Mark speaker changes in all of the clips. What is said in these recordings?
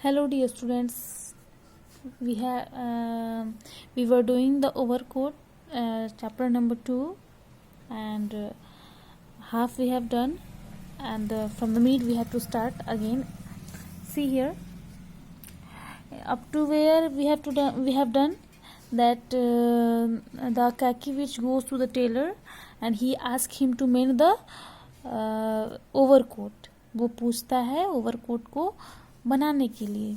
Speaker 1: Hello, dear students. We were doing the overcoat chapter number 2, and half we have done, and from the mid we have to start again. See here, up to where we have done that the khaki which goes to the tailor, and he asks him to mend the overcoat. वो पूछता है overcoat को बनाने के लिए.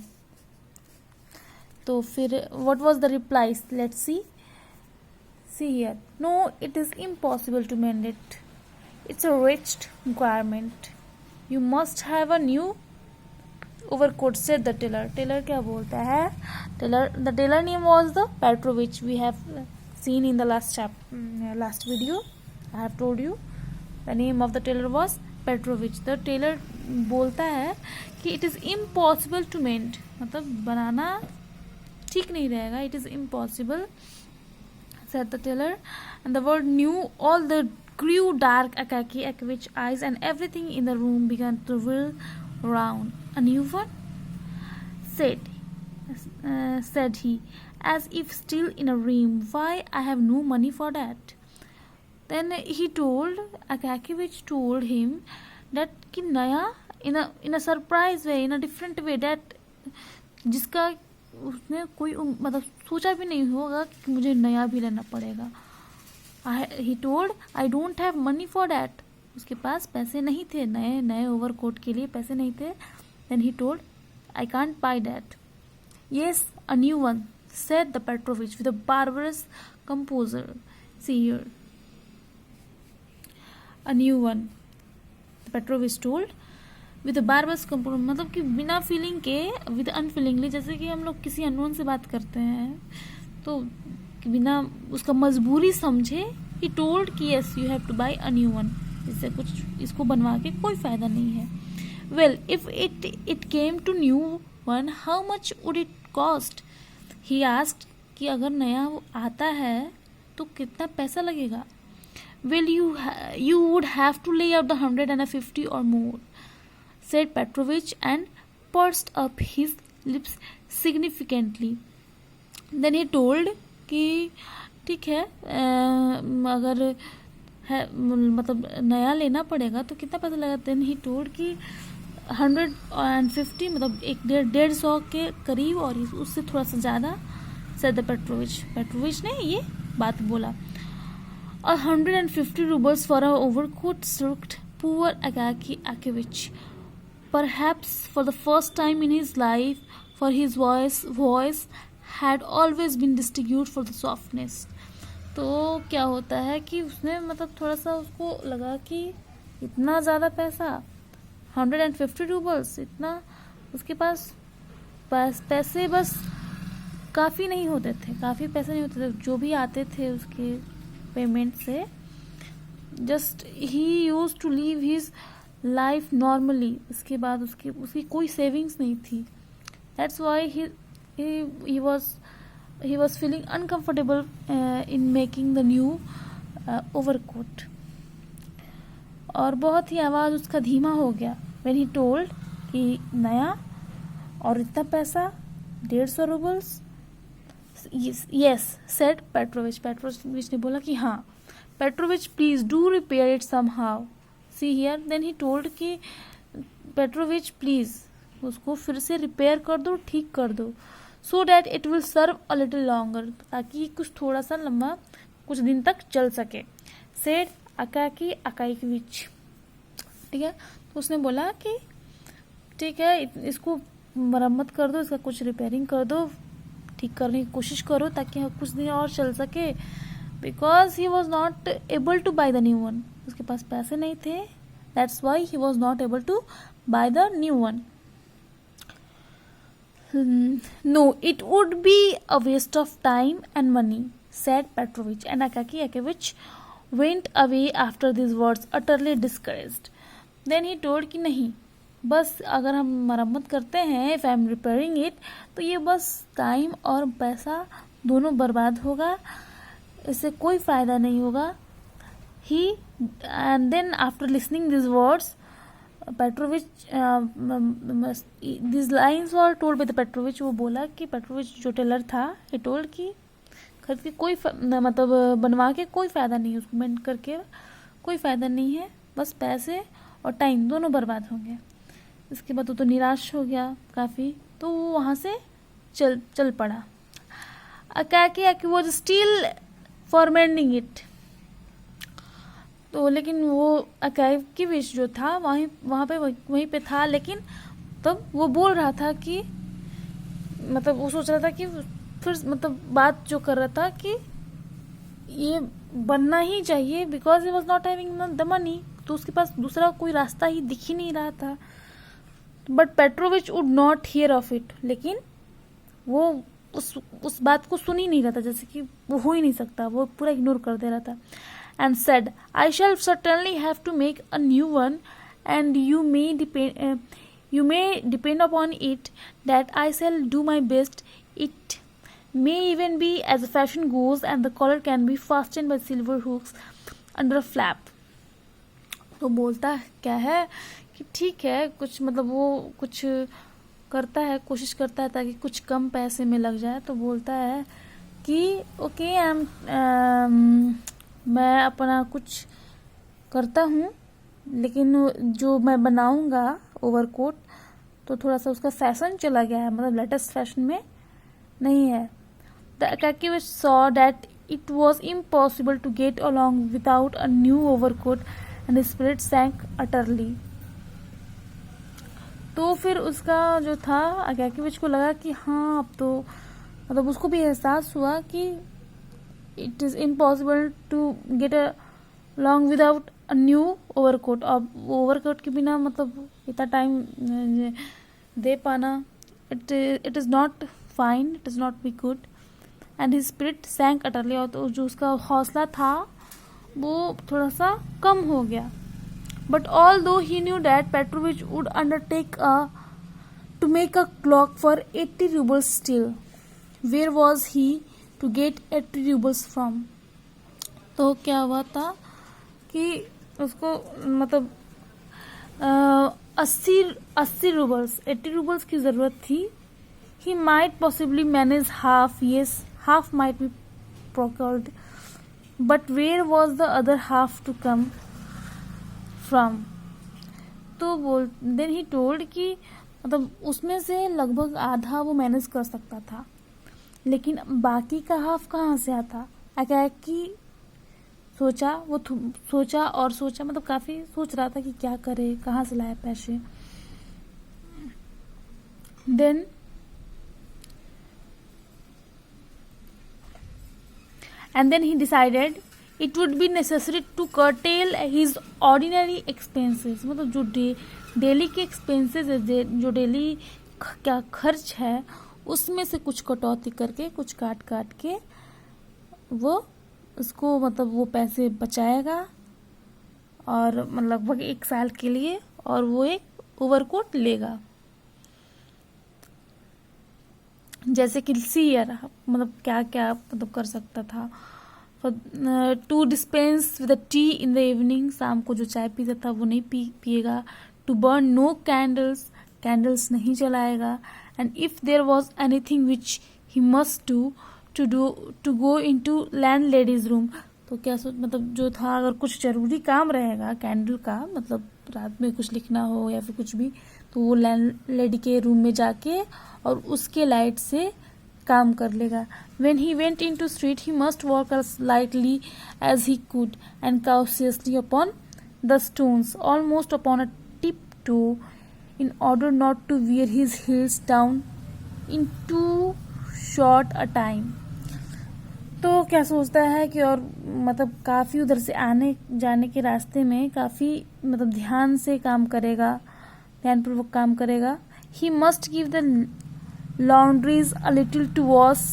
Speaker 1: तो फिर what was the reply? Let's see here. No, it is impossible to mend it. It's a wretched garment. You must have a new overcoat, said the tailor. Tailor क्या बोलता है? The tailor name was the Petrovich. We have seen in the last video. I have told you the name of the tailor was Petrovich. The tailor बोलता है कि it is impossible to mend, मतलब बनाना ठीक नहीं रहेगा. It is impossible, said the tailor. And the word new, all the grew dark Akakiyevich eyes, and everything in the room began to whirl round. A new one, said he, as if still in a dream. Why, I have no money for that. Then Akakiyevich told him that कि नया in a surprise way, in a different way, that जिसका उसने कोई मतलब सोचा भी नहीं होगा कि मुझे नया भी लेना पड़ेगा. He told, I don't have money for that. उसके पास पैसे नहीं थे, नए ओवरकोट के लिए पैसे नहीं थे. Then he told, I can't buy that. Yes, a new one, said the Petrovich with a barbarous composure. See here, a new one, the Petrovich told with a barbarous composure. मतलब कि बिना feeling के, with unfeelingly, जैसे कि हम लोग किसी unknown से बात करते हैं तो बिना उसका मजबूरी समझे he told कि yes, you have to buy a new one. इससे कुछ इसको बनवा के कोई फायदा नहीं है. Well, if it came to new one, how much would it cost? He asked कि अगर नया आता है तो कितना पैसा लगेगा. Well, you would have to lay out the 150 or more, said Petrovich, and pursed up his lips significantly. Then he told कि ठीक है, अगर है मतलब नया लेना पड़ेगा तो कितना पैसा लगेगा. Then he told कि 150 मतलब 150 के करीब और उससे थोड़ा सा ज़्यादा, said the Petrovich ने ये बात बोला. 150 rubles for an overcoat shocked poor Akakiyevich. Perhaps for the first time in his life, for his voice had always been distinguished for the softness. तो क्या होता है कि उसने मतलब थोड़ा सा उसको लगा कि इतना ज़्यादा पैसा, 150 रूबल्स, इतना उसके पास पैसे बस काफ़ी नहीं होते थे, काफ़ी पैसे नहीं होते थे जो भी आते थे उसके पेमेंट से. Just he use to live his life normally. उसके बाद उसकी कोई सेविंग्स नहीं थी. That's why he was feeling uncomfortable in making the new overcoat. और बहुत ही आवाज़ उसका धीमा हो गया when he told कि नया और इतना पैसा, 150 roubles. Yes, said Petrovich. Petrovich ने बोला कि हाँ. Petrovich, please do repair it somehow. See here. Then he told कि Petrovich, please उसको फिर से रिपेयर कर दो, ठीक कर दो, so that it will serve a little longer, ताकि कुछ थोड़ा सा लंबा कुछ दिन तक चल सके, said Akakiyevich. ठीक है, तो उसने बोला कि ठीक है, इसको मरम्मत कर दो, इसका कुछ रिपेयरिंग कर दो, ठीक करने की कोशिश करो ताकि कुछ दिन और चल सके. Because he was not able to buy the new one. उसके पास पैसे नहीं थे. That's why he was not able to buy the new one. No, it would be a waste of time and money, said Petrovich, and Akakiyevich went away after these words, utterly discouraged. Then he told कि नहीं, बस अगर हम मरम्मत करते हैं, if I am repairing it, तो ये बस टाइम और पैसा दोनों बर्बाद होगा, इससे कोई फ़ायदा नहीं होगा. And then after listening these words, Petrovich, this lines were told by the Petrovich, वो बोला कि पेट्रोविच जो टेलर था, ये टोल्ड कि खरीद के कोई मतलब बनवा के कोई फ़ायदा नहीं है, उसको मेंट करके कोई फ़ायदा नहीं है, बस पैसे और टाइम दोनों बर्बाद होंगे। इसके बाद वो तो निराश हो गया काफ़ी, तो वो वहाँ से चल पड़ा। Akaky was still for mending it, तो लेकिन वो अकाकीविच जो था वहीं पे था, लेकिन तब वो बोल रहा था कि मतलब वो सोच रहा था कि फिर मतलब बात जो कर रहा था कि ये बनना ही चाहिए, because he was not having the money, तो उसके पास दूसरा कोई रास्ता ही दिख ही नहीं रहा था। But Petrovich would not here of it, लेकिन वो उस बात को सुन ही नहीं रहा था, जैसे कि वो हो ही नहीं सकता, वो पूरा इग्नोर कर दे रहा था। And said, I shall certainly have to make a new one, and you may depend upon it that I shall do my best. It may even be as the fashion goes, and the collar can be fastened by silver hooks under a flap. तो बोलता क्या है कि ठीक है, कुछ मतलब वो कुछ करता है, कोशिश करता है ताकि कुछ कम पैसे में लग जाए। तो बोलता है कि ओके, मैं अपना कुछ करता हूँ, लेकिन जो मैं बनाऊँगा ओवरकोट तो थोड़ा सा उसका फैशन चला गया है, मतलब लेटेस्ट फैशन में नहीं है। The Akakievich saw that it was impossible to get along without a new overcoat and spirit sank utterly. तो फिर उसका जो था अकाकीविच को लगा कि हाँ, अब तो मतलब उसको भी एहसास हुआ कि it is impossible to get along without a new overcoat। अब ओवरकोट के बिना मतलब इतना टाइम दे पाना, it is not fine, it is not be good, and his spirit sank utterly। और तो जो उसका हौसला था वो थोड़ा सा कम हो गया। But although he knew that Petrovich would undertake to make a clock for 80 rubles still, where was he to get 80 rubles from? तो क्या हुआ था कि उसको मतलब 80 रूबल्स 80 रूबल्स की ज़रूरत थी। He might possibly manage half, yes, half might be procured, but where was the other half to come from? तो then he told कि मतलब उसमें से लगभग आधा वो मैनेज कर सकता था, लेकिन बाकी का हाफ कहाँ से आता? एकाएकी सोचा, सोचा और सोचा, मतलब काफी सोच रहा था कि क्या करे, कहाँ से लाए पैसे। Then he decided it would be necessary to curtail his ordinary expenses, मतलब जो डेली के एक्सपेंसेस है, जो डेली क्या खर्च है, उसमें से कुछ कटौती करके, कुछ काट के वो उसको मतलब वो पैसे बचाएगा और मतलब लगभग 1 साल के लिए, और वो एक ओवरकोट लेगा। जैसे कि सीयर मतलब क्या क्या मतलब कर सकता था। To dispense with tea in the evening, शाम को जो चाय पीता था वो नहीं पिएगा। टू बर्न नो कैंडल्स नहीं जलाएगा। And if there was anything which he must do to go into landlady's room, तो क्या मतलब जो था, अगर कुछ जरूरी काम रहेगा कैंडल का, मतलब रात में कुछ लिखना हो या फिर कुछ भी, तो वो लैंडलेडी के रूम में जाके और उसके लाइट से काम कर लेगा। When he went into street, he must walk as lightly as he could and cautiously upon the stones, almost upon a tiptoe, in order not to wear his heels down in too short a time। तो क्या सोचता है कि और मतलब काफ़ी उधर से आने जाने के रास्ते में काफ़ी मतलब ध्यान से काम करेगा, ध्यानपूर्वक काम करेगा। He must give the laundries a little to wash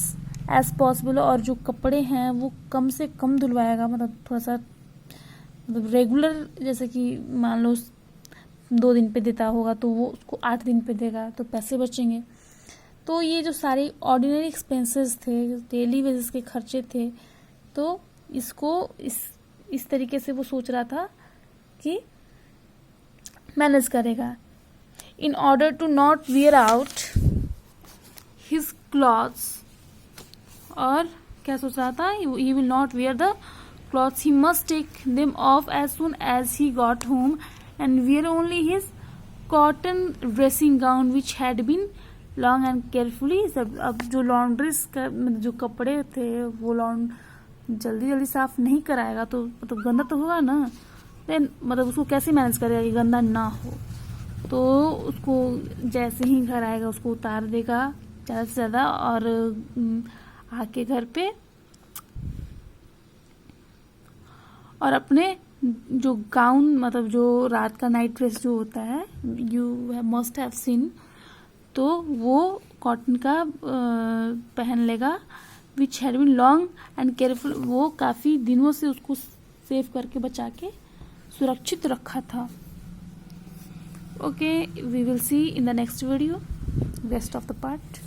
Speaker 1: as possible, और जो कपड़े हैं वो कम से कम धुलवाएगा, मतलब थोड़ा सा मतलब रेगुलर, जैसे कि मान लो 2 दिन पे देता होगा तो वो उसको 8 दिन पे देगा, तो पैसे बचेंगे। तो ये जो सारे ऑर्डिनरी एक्सपेंसेस थे, डेली बेसिस के खर्चे थे, तो इसको इस तरीके से वो सोच रहा था कि मैनेज करेगा. In order to not wear out his clothes, और क्या सोच रहा था, he will not wear the clothes, he must take them off as soon as he got home and wear only his cotton dressing gown which had been long and carefully. सब अब जो laundries का जो कपड़े थे वो जल्दी जल्दी साफ नहीं कराएगा तो मतलब गंदा तो होगा ना. देन मतलब उसको कैसे मैनेज करेगा कि गंदा ना हो. तो उसको जैसे ही घर आएगा उसको उतार देगा ज़्यादा से ज़्यादा, और आके घर पे और अपने जो गाउन मतलब जो रात का नाइट ड्रेस जो होता है, यू मस्ट हैव सीन, तो वो कॉटन का पहन लेगा. Which had been long and careful, वो काफ़ी दिनों से उसको सेव करके बचा के सुरक्षित रखा था. Okay, we will see in the next video rest of the part.